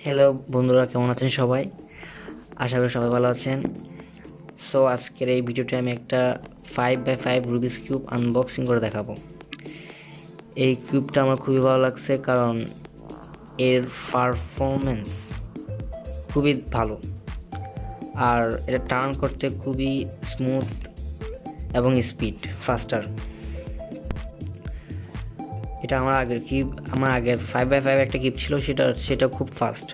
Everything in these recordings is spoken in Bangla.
হ্যালো বন্ধুরা, কেমন আছেন সবাই? আশা করি সবাই ভালো আছেন। সো আজকের এই ভিডিওতে আমি একটা 5x5 রুবিক্স কিউব আনবক্সিং করে দেখাবো। এই কিউবটা আমার খুবই ভালো লাগছে কারণ এর পারফরমেন্স খুবই ভালো, আর এটা টার্ন করতে খুবই স্মুথ এবং স্পিড ফাস্টার। এটা আমার আগের 5x5 একটা কিউব ছিল, সেটা খুব ফাস্ট।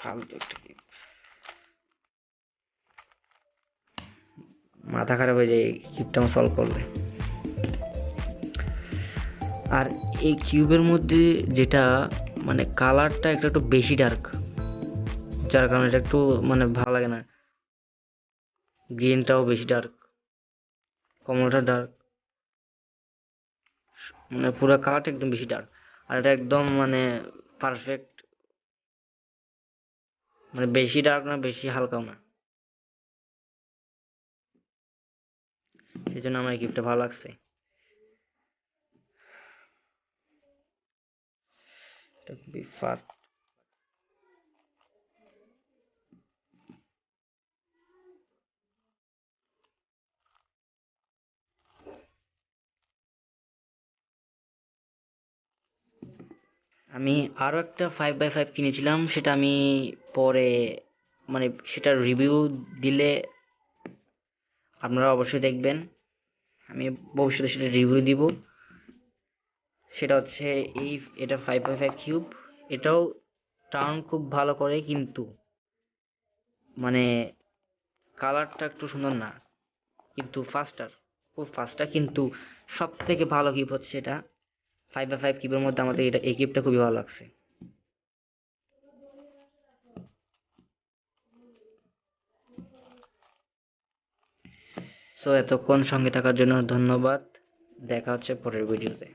ফালতু একটা কিউব, মাথা খারাপ হয়ে যায় এই কিউবটা আমার সলভ করলে। আর এই কিউবের মধ্যে যেটা মানে কালারটা একটু একটু বেশি ডার্ক, যার কারণে এটা একটু মানে ভালো লাগে না। গ্রিনটাও বেশি ডার্ক, কমলাটা ডার্ক, মানে পুরো কালারটা একদম বেশি ডার্ক। আর এটা একদম মানে পারফেক্ট, মানে বেশি ডার্ক না বেশি হালকাও না, সেই জন্য আমার এই গিফটটা ভালো লাগছে। এটা খুবই ফাস্ট। আমি আরো একটা 5x5 কিনেছিলাম, সেটা আমি পরে মানে সেটা রিভিউ দিলে আপনারা অবশ্যই দেখবেন। আমি ভবিষ্যতে সেটা রিভিউ দিব। সেটা হচ্ছে এই, এটা 5x5 কিউব। এটাও টার্ন খুব ভালো করে, কিন্তু মানে কালারটা একটু সুন্দর না, কিন্তু ফাস্টার, খুব ফাস্টার। কিন্তু সব থেকে ভালো কিউব হচ্ছে এটা 5x5 কিউবের মধ্যে আমাদের এটা, এই কিউবটা খুবই ভালো লাগছে। সো এতক্ষণ সঙ্গে থাকার জন্য ধন্যবাদ। দেখা হচ্ছে পরের ভিডিওতে।